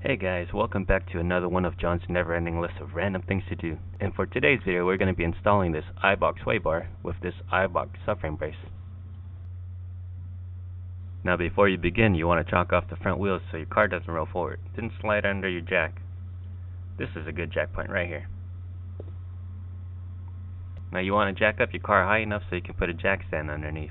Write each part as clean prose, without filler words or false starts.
Hey guys, welcome back to another one of John's never-ending list of random things to do. And for today's video, we're going to be installing this Eibach sway bar with this Eibach subframe brace. Now before you begin, you want to chalk off the front wheels so your car doesn't roll forward. Didn't slide under your jack. This is a good jack point right here. Now you want to jack up your car high enough so you can put a jack stand underneath.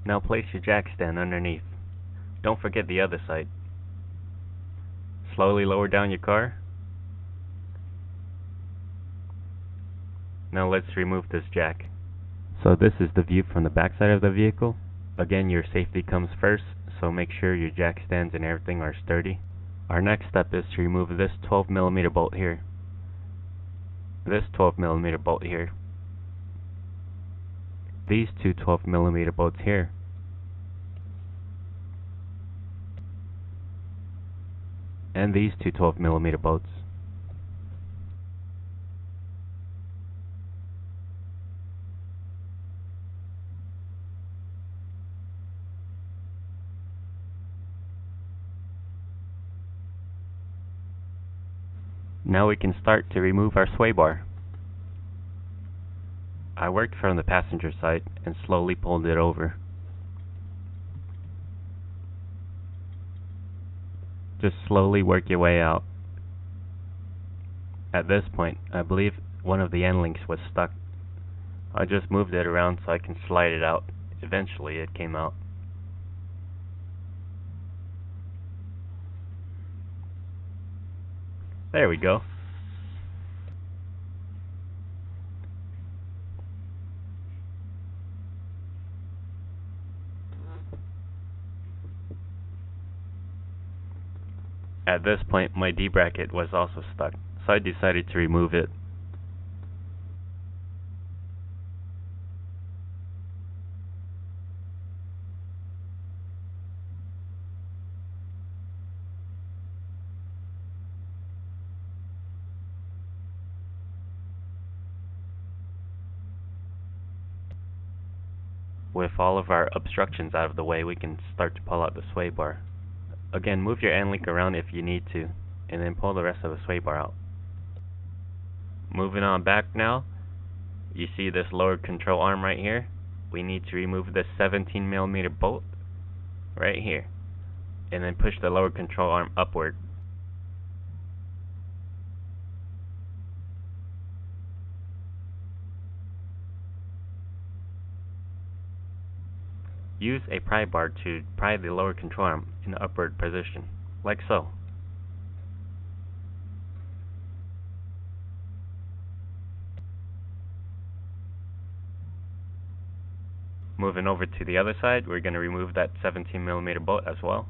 Now place your jack stand underneath. Don't forget the other side. Slowly lower down your car. Now let's remove this jack. So this is the view from the back side of the vehicle. Again, your safety comes first, so make sure your jack stands and everything are sturdy. Our next step is to remove this 12mm bolt here. This 12mm bolt here. These two 12mm bolts here. And these two 12mm bolts. Now we can start to remove our sway bar. I worked from the passenger side and slowly pulled it over. Just slowly work your way out. At this point, I believe one of the end links was stuck. I just moved it around so I can slide it out. Eventually it came out. There we go. At this point, my D-bracket was also stuck, so I decided to remove it. With all of our obstructions out of the way, we can start to pull out the sway bar. Again, move your end link around if you need to, and then pull the rest of the sway bar out. Moving on back now, you see this lower control arm right here? We need to remove this 17mm bolt right here, and then push the lower control arm upward. Use a pry bar to pry the lower control arm in the upward position, like so. Moving over to the other side, we're going to remove that 17mm bolt as well.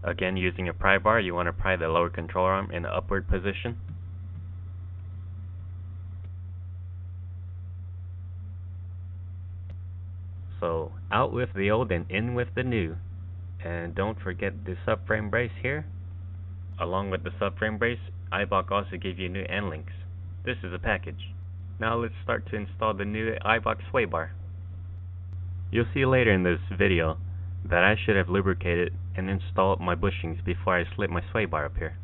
Again, using a pry bar, you want to pry the lower control arm in the upward position. So, out with the old and in with the new. And don't forget the subframe brace here. Along with the subframe brace, Eibach also gave you new end links. This is a package. Now let's start to install the new Eibach sway bar. You'll see later in this video that I should have lubricated and installed my bushings before I slip my sway bar up here.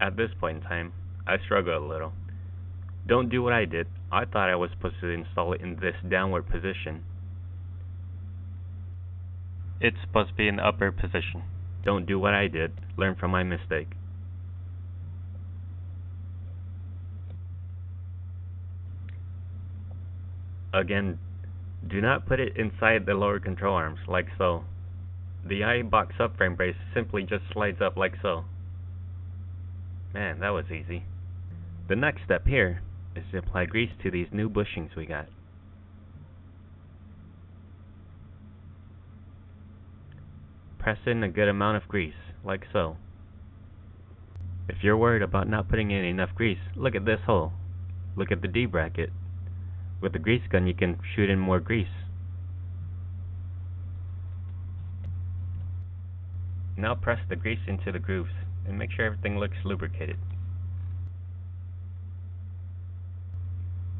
At this point in time, I struggle a little. Don't do what I did. I thought I was supposed to install it in this downward position. It's supposed to be in the upper position. Don't do what I did. Learn from my mistake. Again, do not put it inside the lower control arms, like so. The Eibach subframe brace simply just slides up like so. Man, that was easy. The next step here is to apply grease to these new bushings we got. Press in a good amount of grease, like so. If you're worried about not putting in enough grease, look at this hole. Look at the D-bracket. With the grease gun you can shoot in more grease. Now press the grease into the grooves and make sure everything looks lubricated.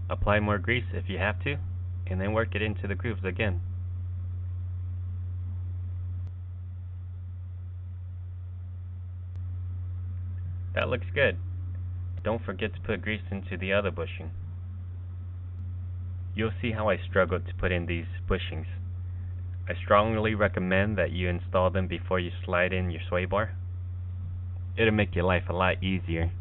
Apply more grease if you have to, and then work it into the grooves again. That looks good. Don't forget to put grease into the other bushing. You'll see how I struggled to put in these bushings. I strongly recommend that you install them before you slide in your sway bar. It'll make your life a lot easier.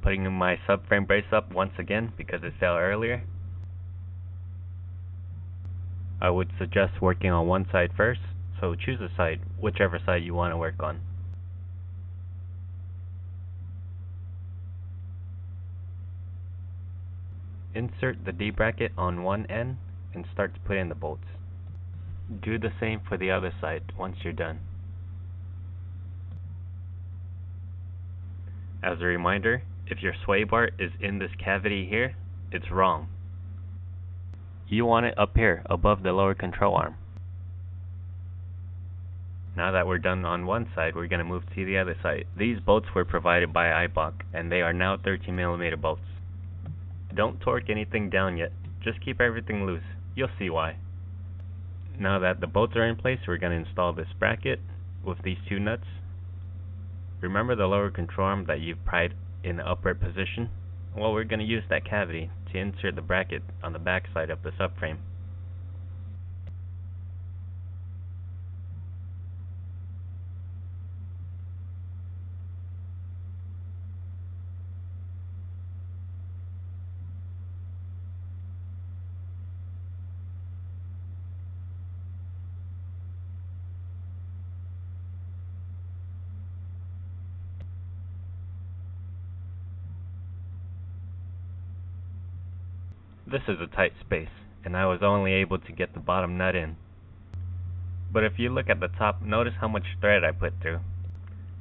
Putting my subframe brace up once again because it fell earlier. I would suggest working on one side first, so choose a side, whichever side you want to work on. Insert the D bracket on one end and start to put in the bolts. Do the same for the other side once you're done. As a reminder, if your sway bar is in this cavity here, it's wrong. You want it up here, above the lower control arm. Now that we're done on one side, we're going to move to the other side. These bolts were provided by Eibach, and they are now 13mm bolts. Don't torque anything down yet, just keep everything loose. You'll see why. Now that the bolts are in place, we're going to install this bracket with these two nuts. Remember the lower control arm that you've pried in the upright position? Well, we're going to use that cavity to insert the bracket on the back side of the subframe. This is a tight space, and I was only able to get the bottom nut in. But if you look at the top, notice how much thread I put through.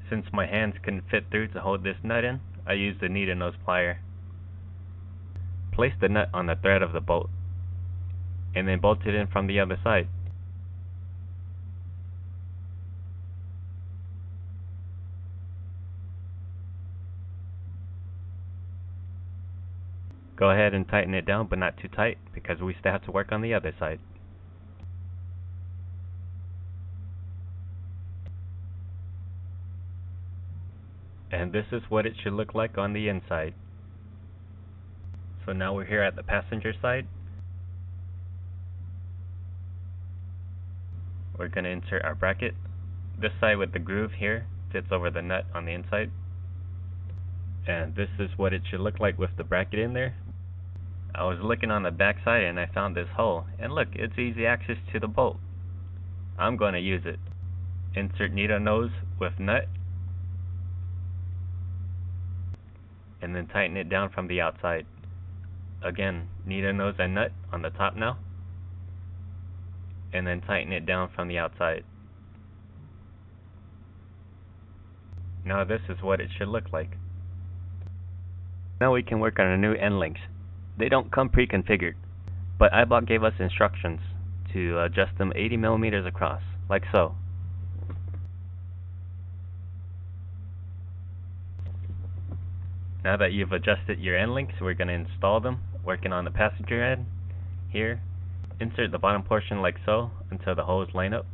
Since my hands couldn't fit through to hold this nut in, I used a needle nose plier. Place the nut on the thread of the bolt, and then bolt it in from the other side. Go ahead and tighten it down, but not too tight, because we still have to work on the other side. And this is what it should look like on the inside. So now we're here at the passenger side. We're going to insert our bracket. This side with the groove here fits over the nut on the inside. And this is what it should look like with the bracket in there. I was looking on the back side and I found this hole, and look, it's easy access to the bolt. I'm going to use it. Insert needle nose with nut, and then tighten it down from the outside. Again, needle nose and nut on the top now, and then tighten it down from the outside. Now this is what it should look like. Now we can work on our new end links. They don't come pre-configured, but Eibach gave us instructions to adjust them 80mm across, like so. Now that you've adjusted your end links, we're going to install them, working on the passenger end. Here, insert the bottom portion like so until the holes line up.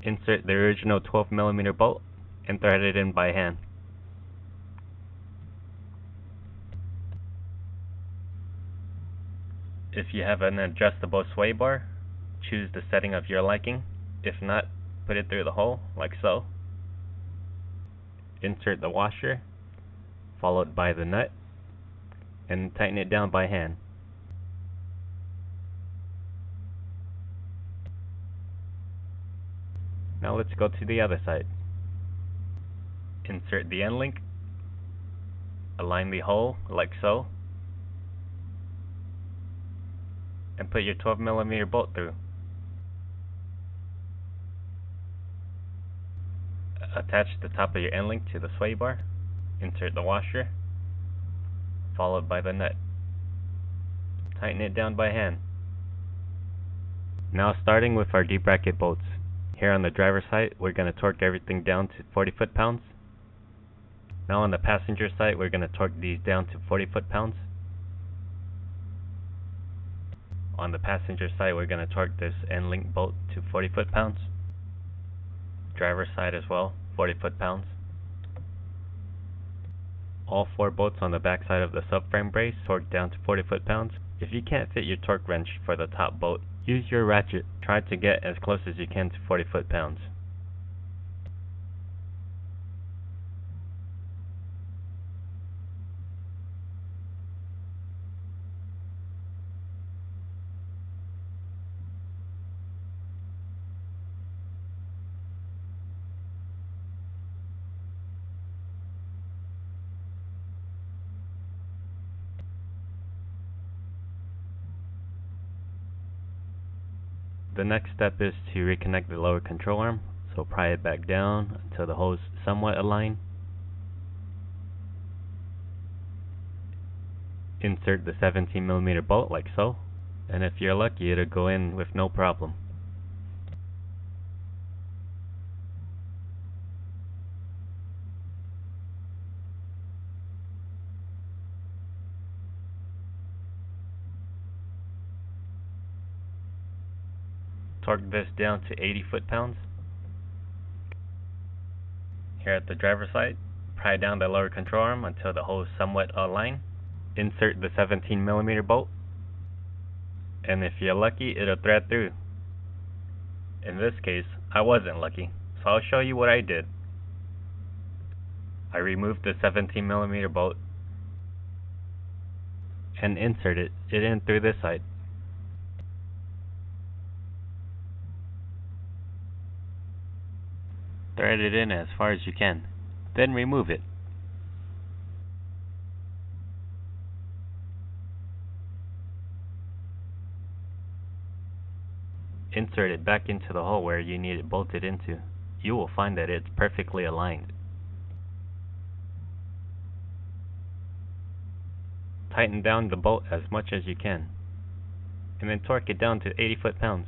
Insert the original 12mm bolt and thread it in by hand. If you have an adjustable sway bar, choose the setting of your liking. If not, put it through the hole, like so. Insert the washer, followed by the nut, and tighten it down by hand. Now let's go to the other side. Insert the end link, Align the hole like so, and put your 12mm bolt through. Attach the top of your end link to the sway bar, insert the washer, followed by the nut. Tighten it down by hand. Now starting with our D-bracket bolts. Here on the driver's side, we're going to torque everything down to 40 foot-pounds. Now on the passenger side, we're going to torque these down to 40 foot-pounds. On the passenger side, we're going to torque this end link bolt to 40 foot-pounds. Driver's side as well, 40 foot-pounds. All 4 bolts on the back side of the subframe brace torqued down to 40 foot-pounds. If you can't fit your torque wrench for the top bolt, use your ratchet. Try to get as close as you can to 40 foot-pounds. The next step is to reconnect the lower control arm, so pry it back down until the holes somewhat align. Insert the 17mm bolt like so, and if you're lucky it'll go in with no problem. Torque this down to 80 foot-pounds. Here at the driver's side, pry down the lower control arm until the holes somewhat align. Insert the 17mm bolt, and if you're lucky, it'll thread through. In this case, I wasn't lucky, so I'll show you what I did. I removed the 17mm bolt and inserted it in through this side. Thread it in as far as you can, then remove it. Insert it back into the hole where you need it bolted into. You will find that it's perfectly aligned. Tighten down the bolt as much as you can, and then torque it down to 80 foot-pounds.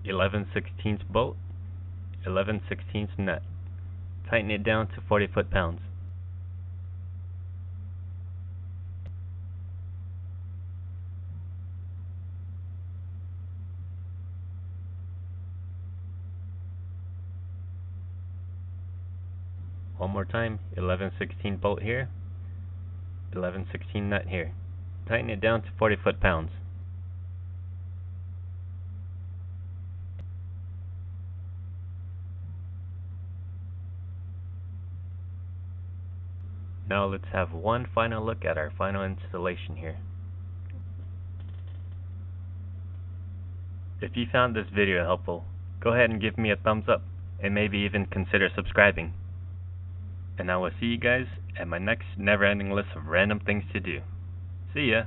11/16 bolt, 11/16 nut. Tighten it down to 40 foot-pounds. One more time, 11/16 bolt here, 11/16 nut here. Tighten it down to 40 foot-pounds. Now let's have one final look at our final installation here. If you found this video helpful, go ahead and give me a thumbs up, and maybe even consider subscribing. And I will see you guys at my next never-ending list of random things to do. See ya!